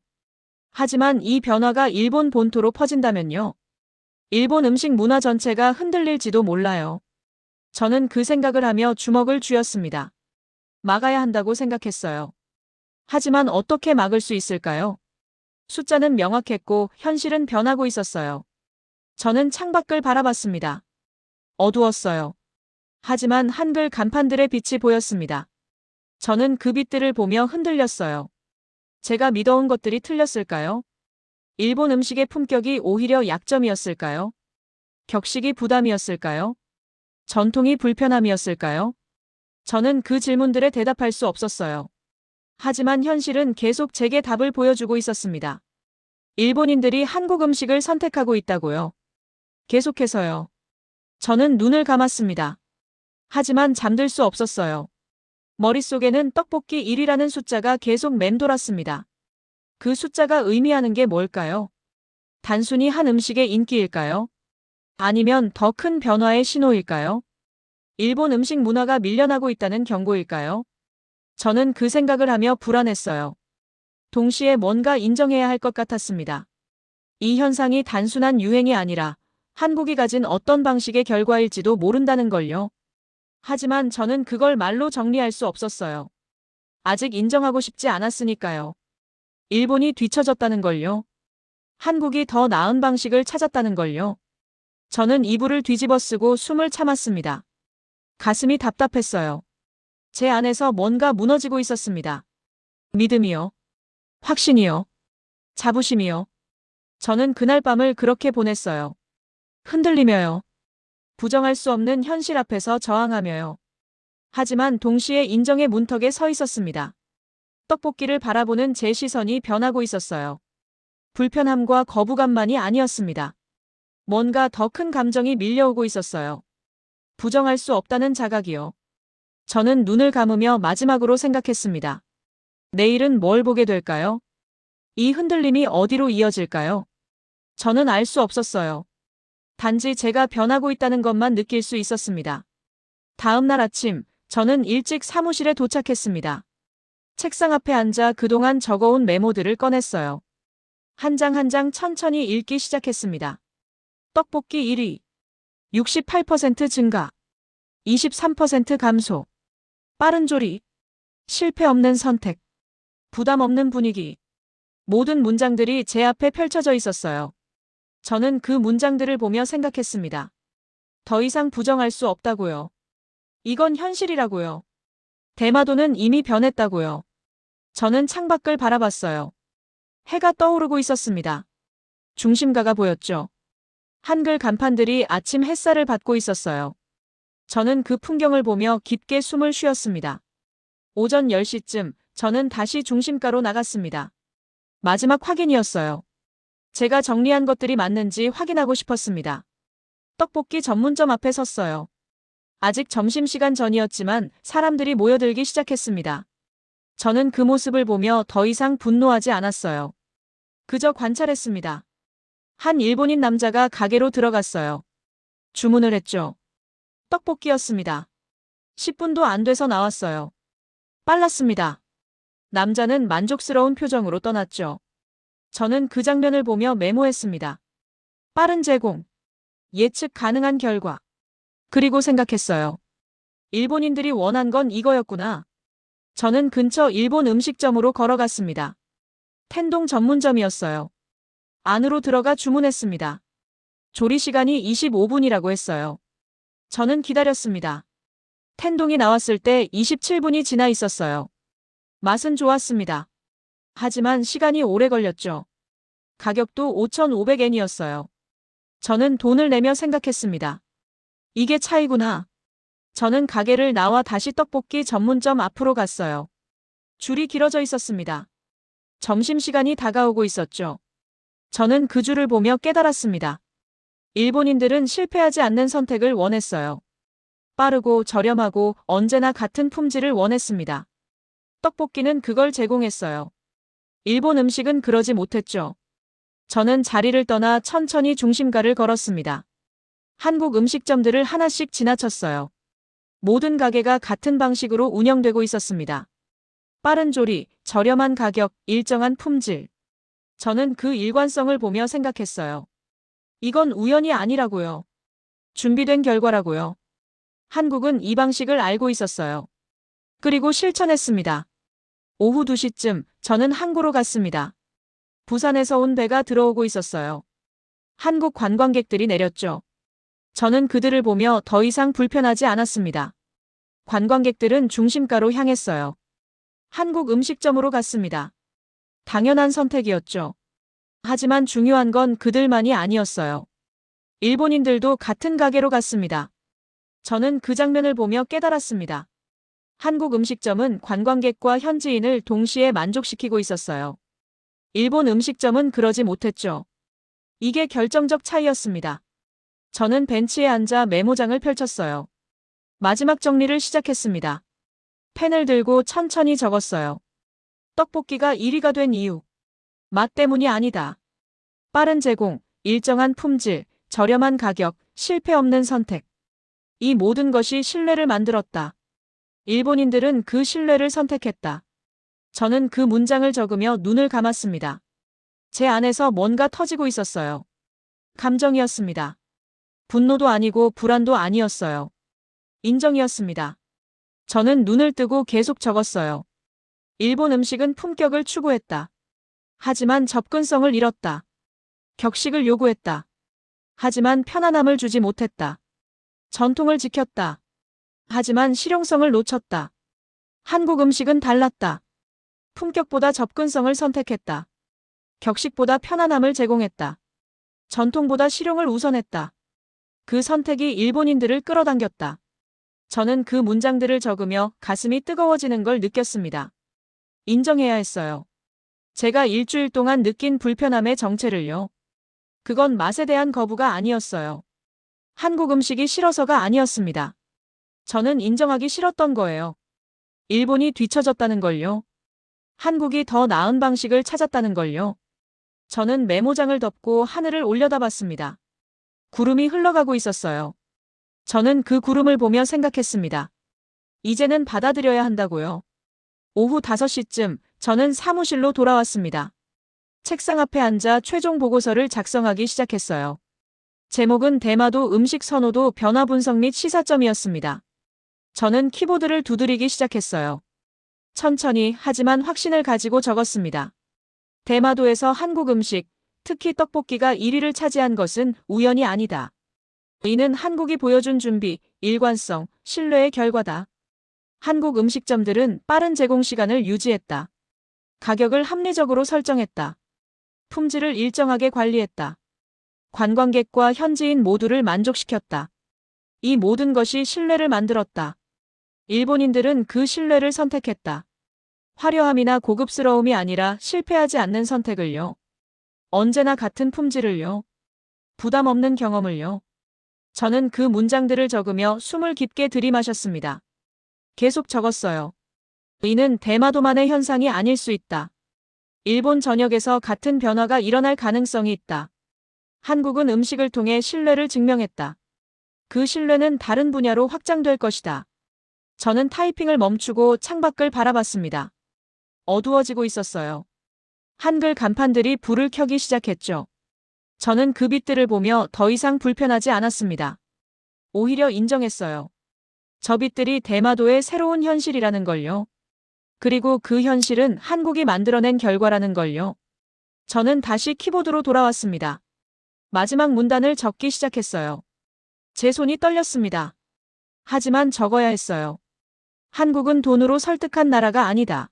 하지만 이 변화가 일본 본토로 퍼진다면요. 일본 음식 문화 전체가 흔들릴지도 몰라요. 저는 그 생각을 하며 주먹을 쥐었습니다. 막아야 한다고 생각했어요. 하지만 어떻게 막을 수 있을까요? 숫자는 명확했고 현실은 변하고 있었어요. 저는 창밖을 바라봤습니다. 어두웠어요. 하지만 한글 간판들의 빛이 보였습니다. 저는 그 빛들을 보며 흔들렸어요. 제가 믿어온 것들이 틀렸을까요? 일본 음식의 품격이 오히려 약점이었을까요? 격식이 부담이었을까요? 전통이 불편함이었을까요? 저는 그 질문들에 대답할 수 없었어요. 하지만 현실은 계속 제게 답을 보여주고 있었습니다. 일본인들이 한국 음식을 선택하고 있다고요. 계속해서요. 저는 눈을 감았습니다. 하지만 잠들 수 없었어요. 머릿속에는 떡볶이 1위라는 숫자가 계속 맴돌았습니다. 그 숫자가 의미하는 게 뭘까요? 단순히 한 음식의 인기일까요? 아니면 더 큰 변화의 신호일까요? 일본 음식 문화가 밀려나고 있다는 경고일까요? 저는 그 생각을 하며 불안했어요. 동시에 뭔가 인정해야 할 것 같았습니다. 이 현상이 단순한 유행이 아니라 한국이 가진 어떤 방식의 결과일지도 모른다는 걸요. 하지만 저는 그걸 말로 정리할 수 없었어요. 아직 인정하고 싶지 않았으니까요. 일본이 뒤처졌다는 걸요. 한국이 더 나은 방식을 찾았다는 걸요. 저는 이불을 뒤집어 쓰고 숨을 참았습니다. 가슴이 답답했어요. 제 안에서 뭔가 무너지고 있었습니다. 믿음이요. 확신이요. 자부심이요. 저는 그날 밤을 그렇게 보냈어요. 흔들리며요. 부정할 수 없는 현실 앞에서 저항하며요. 하지만 동시에 인정의 문턱에 서 있었습니다. 떡볶이를 바라보는 제 시선이 변하고 있었어요. 불편함과 거부감만이 아니었습니다. 뭔가 더 큰 감정이 밀려오고 있었어요. 부정할 수 없다는 자각이요. 저는 눈을 감으며 마지막으로 생각했습니다. 내일은 뭘 보게 될까요? 이 흔들림이 어디로 이어질까요? 저는 알 수 없었어요. 단지 제가 변하고 있다는 것만 느낄 수 있었습니다. 다음 날 아침, 저는 일찍 사무실에 도착했습니다. 책상 앞에 앉아 그동안 적어온 메모들을 꺼냈어요. 한 장 한 장 천천히 읽기 시작했습니다. 떡볶이 1위. 68% 증가. 23% 감소. 빠른 조리. 실패 없는 선택. 부담 없는 분위기. 모든 문장들이 제 앞에 펼쳐져 있었어요. 저는 그 문장들을 보며 생각했습니다. 더 이상 부정할 수 없다고요. 이건 현실이라고요. 대마도는 이미 변했다고요. 저는 창밖을 바라봤어요. 해가 떠오르고 있었습니다. 중심가가 보였죠. 한글 간판들이 아침 햇살을 받고 있었어요. 저는 그 풍경을 보며 깊게 숨을 쉬었습니다. 오전 10시쯤 저는 다시 중심가로 나갔습니다. 마지막 확인이었어요. 제가 정리한 것들이 맞는지 확인하고 싶었습니다. 떡볶이 전문점 앞에 섰어요. 아직 점심시간 전이었지만 사람들이 모여들기 시작했습니다. 저는 그 모습을 보며 더 이상 분노하지 않았어요. 그저 관찰했습니다. 한 일본인 남자가 가게로 들어갔어요. 주문을 했죠. 떡볶이였습니다. 10분도 안 돼서 나왔어요. 빨랐습니다. 남자는 만족스러운 표정으로 떠났죠. 저는 그 장면을 보며 메모했습니다. 빠른 제공. 예측 가능한 결과. 그리고 생각했어요. 일본인들이 원한 건 이거였구나. 저는 근처 일본 음식점으로 걸어갔습니다. 텐동 전문점이었어요. 안으로 들어가 주문했습니다. 조리 시간이 25분이라고 했어요. 저는 기다렸습니다. 텐동이 나왔을 때 27분이 지나 있었어요. 맛은 좋았습니다. 하지만 시간이 오래 걸렸죠. 가격도 5,500엔이었어요. 저는 돈을 내며 생각했습니다. 이게 차이구나. 저는 가게를 나와 다시 떡볶이 전문점 앞으로 갔어요. 줄이 길어져 있었습니다. 점심시간이 다가오고 있었죠. 저는 그 줄을 보며 깨달았습니다. 일본인들은 실패하지 않는 선택을 원했어요. 빠르고 저렴하고 언제나 같은 품질을 원했습니다. 떡볶이는 그걸 제공했어요. 일본 음식은 그러지 못했죠. 저는 자리를 떠나 천천히 중심가를 걸었습니다. 한국 음식점들을 하나씩 지나쳤어요. 모든 가게가 같은 방식으로 운영되고 있었습니다. 빠른 조리, 저렴한 가격, 일정한 품질. 저는 그 일관성을 보며 생각했어요. 이건 우연이 아니라고요. 준비된 결과라고요. 한국은 이 방식을 알고 있었어요. 그리고 실천했습니다. 오후 2시쯤 저는 항구로 갔습니다. 부산에서 온 배가 들어오고 있었어요. 한국 관광객들이 내렸죠. 저는 그들을 보며 더 이상 불편하지 않았습니다. 관광객들은 중심가로 향했어요. 한국 음식점으로 갔습니다. 당연한 선택이었죠. 하지만 중요한 건 그들만이 아니었어요. 일본인들도 같은 가게로 갔습니다. 저는 그 장면을 보며 깨달았습니다. 한국 음식점은 관광객과 현지인을 동시에 만족시키고 있었어요. 일본 음식점은 그러지 못했죠. 이게 결정적 차이였습니다. 저는 벤치에 앉아 메모장을 펼쳤어요. 마지막 정리를 시작했습니다. 펜을 들고 천천히 적었어요. 떡볶이가 1위가 된 이유. 맛 때문이 아니다. 빠른 제공, 일정한 품질, 저렴한 가격, 실패 없는 선택. 이 모든 것이 신뢰를 만들었다. 일본인들은 그 신뢰를 선택했다. 저는 그 문장을 적으며 눈을 감았습니다. 제 안에서 뭔가 터지고 있었어요. 감정이었습니다. 분노도 아니고 불안도 아니었어요. 인정이었습니다. 저는 눈을 뜨고 계속 적었어요. 일본 음식은 품격을 추구했다. 하지만 접근성을 잃었다. 격식을 요구했다. 하지만 편안함을 주지 못했다. 전통을 지켰다. 하지만 실용성을 놓쳤다. 한국 음식은 달랐다. 품격보다 접근성을 선택했다. 격식보다 편안함을 제공했다. 전통보다 실용을 우선했다. 그 선택이 일본인들을 끌어당겼다. 저는 그 문장들을 적으며 가슴이 뜨거워지는 걸 느꼈습니다. 인정해야 했어요. 제가 일주일 동안 느낀 불편함의 정체를요. 그건 맛에 대한 거부가 아니었어요. 한국 음식이 싫어서가 아니었습니다. 저는 인정하기 싫었던 거예요. 일본이 뒤처졌다는 걸요. 한국이 더 나은 방식을 찾았다는 걸요. 저는 메모장을 덮고 하늘을 올려다봤습니다. 구름이 흘러가고 있었어요. 저는 그 구름을 보며 생각했습니다. 이제는 받아들여야 한다고요. 오후 5시쯤 저는 사무실로 돌아왔습니다. 책상 앞에 앉아 최종 보고서를 작성하기 시작했어요. 제목은 대마도 음식 선호도 변화 분석 및 시사점이었습니다. 저는 키보드를 두드리기 시작했어요. 천천히 하지만 확신을 가지고 적었습니다. 대마도에서 한국 음식, 특히 떡볶이가 1위를 차지한 것은 우연이 아니다. 이는 한국이 보여준 준비, 일관성, 신뢰의 결과다. 한국 음식점들은 빠른 제공 시간을 유지했다. 가격을 합리적으로 설정했다. 품질을 일정하게 관리했다. 관광객과 현지인 모두를 만족시켰다. 이 모든 것이 신뢰를 만들었다. 일본인들은 그 신뢰를 선택했다. 화려함이나 고급스러움이 아니라 실패하지 않는 선택을요. 언제나 같은 품질을요. 부담 없는 경험을요. 저는 그 문장들을 적으며 숨을 깊게 들이마셨습니다. 계속 적었어요. 이는 대마도만의 현상이 아닐 수 있다. 일본 전역에서 같은 변화가 일어날 가능성이 있다. 한국은 음식을 통해 신뢰를 증명했다. 그 신뢰는 다른 분야로 확장될 것이다. 저는 타이핑을 멈추고 창밖을 바라봤습니다. 어두워지고 있었어요. 한글 간판들이 불을 켜기 시작했죠. 저는 그 빛들을 보며 더 이상 불편하지 않았습니다. 오히려 인정했어요. 저 빛들이 대마도의 새로운 현실이라는 걸요. 그리고 그 현실은 한국이 만들어낸 결과라는 걸요. 저는 다시 키보드로 돌아왔습니다. 마지막 문단을 적기 시작했어요. 제 손이 떨렸습니다. 하지만 적어야 했어요. 한국은 돈으로 설득한 나라가 아니다.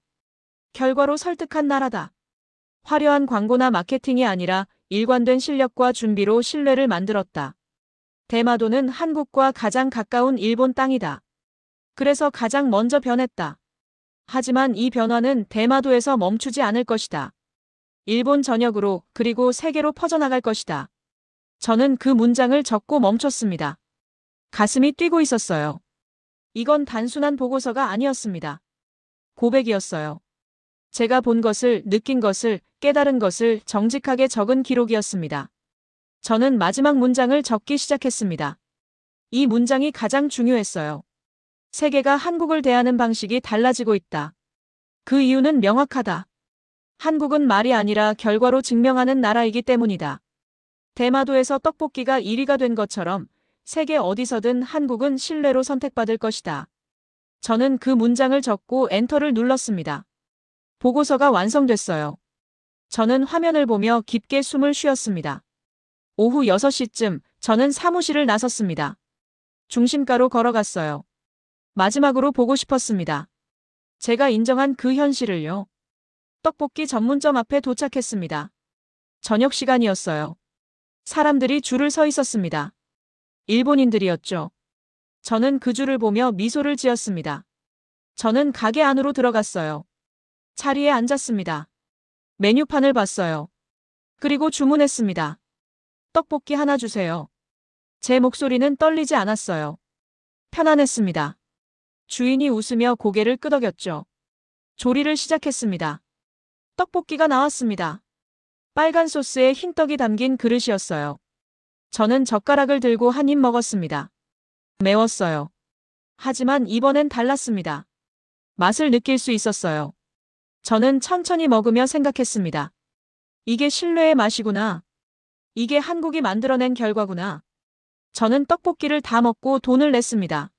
결과로 설득한 나라다. 화려한 광고나 마케팅이 아니라 일관된 실력과 준비로 신뢰를 만들었다. 대마도는 한국과 가장 가까운 일본 땅이다. 그래서 가장 먼저 변했다. 하지만 이 변화는 대마도에서 멈추지 않을 것이다. 일본 전역으로 그리고 세계로 퍼져나갈 것이다. 저는 그 문장을 적고 멈췄습니다. 가슴이 뛰고 있었어요. 이건 단순한 보고서가 아니었습니다. 고백이었어요. 제가 본 것을, 느낀 것을, 깨달은 것을 정직하게 적은 기록이었습니다. 저는 마지막 문장을 적기 시작했습니다. 이 문장이 가장 중요했어요. 세계가 한국을 대하는 방식이 달라지고 있다. 그 이유는 명확하다. 한국은 말이 아니라 결과로 증명하는 나라이기 때문이다. 대마도에서 떡볶이가 1위가 된 것처럼 세계 어디서든 한국은 신뢰로 선택받을 것이다. 저는 그 문장을 적고 엔터를 눌렀습니다. 보고서가 완성됐어요. 저는 화면을 보며 깊게 숨을 쉬었습니다. 오후 6시쯤 저는 사무실을 나섰습니다. 중심가로 걸어갔어요. 마지막으로 보고 싶었습니다. 제가 인정한 그 현실을요. 떡볶이 전문점 앞에 도착했습니다. 저녁 시간이었어요. 사람들이 줄을 서 있었습니다. 일본인들이었죠. 저는 그 줄을 보며 미소를 지었습니다. 저는 가게 안으로 들어갔어요. 자리에 앉았습니다. 메뉴판을 봤어요. 그리고 주문했습니다. 떡볶이 하나 주세요. 제 목소리는 떨리지 않았어요. 편안했습니다. 주인이 웃으며 고개를 끄덕였죠. 조리를 시작했습니다. 떡볶이가 나왔습니다. 빨간 소스에 흰 떡이 담긴 그릇이었어요. 저는 젓가락을 들고 한 입 먹었습니다. 매웠어요. 하지만 이번엔 달랐습니다. 맛을 느낄 수 있었어요. 저는 천천히 먹으며 생각했습니다. 이게 신뢰의 맛이구나. 이게 한국이 만들어낸 결과구나. 저는 떡볶이를 다 먹고 돈을 냈습니다.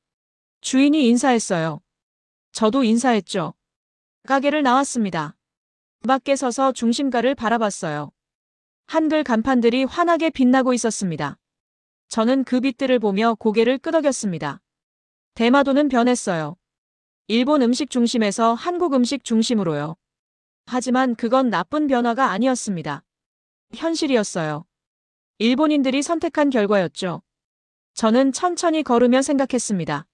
주인이 인사했어요. 저도 인사했죠. 가게를 나왔습니다. 밖에 서서 중심가를 바라봤어요. 한글 간판들이 환하게 빛나고 있었습니다. 저는 그 빛들을 보며 고개를 끄덕였습니다. 대마도는 변했어요. 일본 음식 중심에서 한국 음식 중심으로요. 하지만 그건 나쁜 변화가 아니었습니다. 현실이었어요. 일본인들이 선택한 결과였죠. 저는 천천히 걸으며 생각했습니다.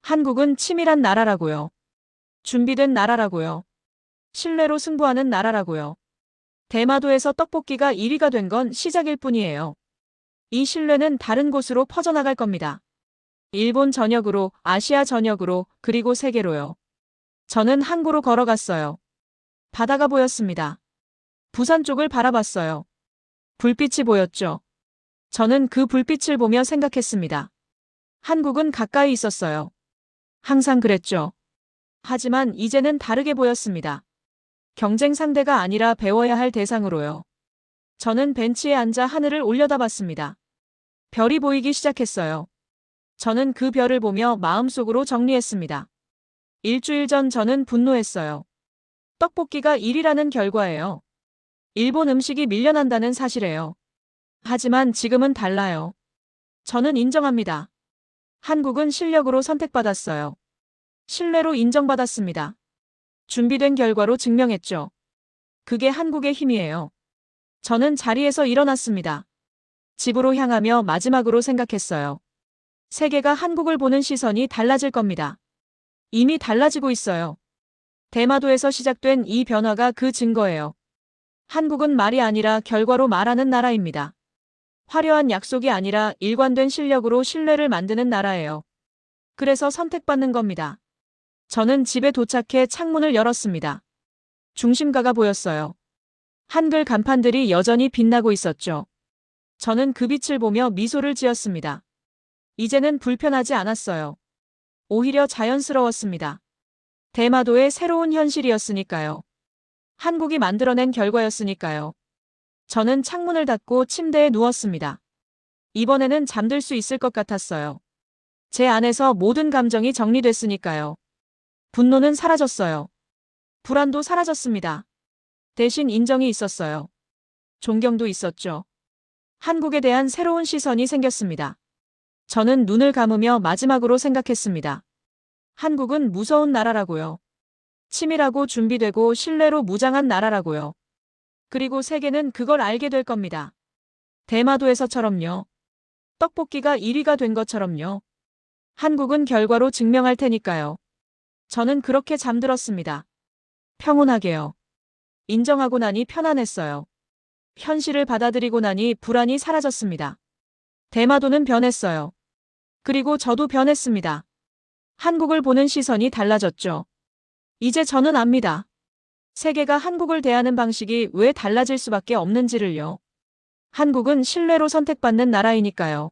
한국은 치밀한 나라라고요. 준비된 나라라고요. 신뢰로 승부하는 나라라고요. 대마도에서 떡볶이가 1위가 된 건 시작일 뿐이에요. 이 신뢰는 다른 곳으로 퍼져나갈 겁니다. 일본 전역으로, 아시아 전역으로, 그리고 세계로요. 저는 항구로 걸어갔어요. 바다가 보였습니다. 부산 쪽을 바라봤어요. 불빛이 보였죠. 저는 그 불빛을 보며 생각했습니다. 한국은 가까이 있었어요. 항상 그랬죠. 하지만 이제는 다르게 보였습니다. 경쟁 상대가 아니라 배워야 할 대상으로요. 저는 벤치에 앉아 하늘을 올려다봤습니다. 별이 보이기 시작했어요. 저는 그 별을 보며 마음속으로 정리했습니다. 일주일 전 저는 분노했어요. 떡볶이가 1위라는 결과예요. 일본 음식이 밀려난다는 사실이에요. 하지만 지금은 달라요. 저는 인정합니다. 한국은 실력으로 선택받았어요. 신뢰로 인정받았습니다. 준비된 결과로 증명했죠. 그게 한국의 힘이에요. 저는 자리에서 일어났습니다. 집으로 향하며 마지막으로 생각했어요. 세계가 한국을 보는 시선이 달라질 겁니다. 이미 달라지고 있어요. 대마도에서 시작된 이 변화가 그 증거예요. 한국은 말이 아니라 결과로 말하는 나라입니다. 화려한 약속이 아니라 일관된 실력으로 신뢰를 만드는 나라예요. 그래서 선택받는 겁니다. 저는 집에 도착해 창문을 열었습니다. 중심가가 보였어요. 한글 간판들이 여전히 빛나고 있었죠. 저는 그 빛을 보며 미소를 지었습니다. 이제는 불편하지 않았어요. 오히려 자연스러웠습니다. 대마도의 새로운 현실이었으니까요. 한국이 만들어낸 결과였으니까요. 저는 창문을 닫고 침대에 누웠습니다. 이번에는 잠들 수 있을 것 같았어요. 제 안에서 모든 감정이 정리됐으니까요. 분노는 사라졌어요. 불안도 사라졌습니다. 대신 인정이 있었어요. 존경도 있었죠. 한국에 대한 새로운 시선이 생겼습니다. 저는 눈을 감으며 마지막으로 생각했습니다. 한국은 무서운 나라라고요. 치밀하고 준비되고 신뢰로 무장한 나라라고요. 그리고 세계는 그걸 알게 될 겁니다. 대마도에서처럼요. 떡볶이가 1위가 된 것처럼요. 한국은 결과로 증명할 테니까요. 저는 그렇게 잠들었습니다. 평온하게요. 인정하고 나니 편안했어요. 현실을 받아들이고 나니 불안이 사라졌습니다. 대마도는 변했어요. 그리고 저도 변했습니다. 한국을 보는 시선이 달라졌죠. 이제 저는 압니다. 세계가 한국을 대하는 방식이 왜 달라질 수밖에 없는지를요. 한국은 신뢰로 선택받는 나라이니까요.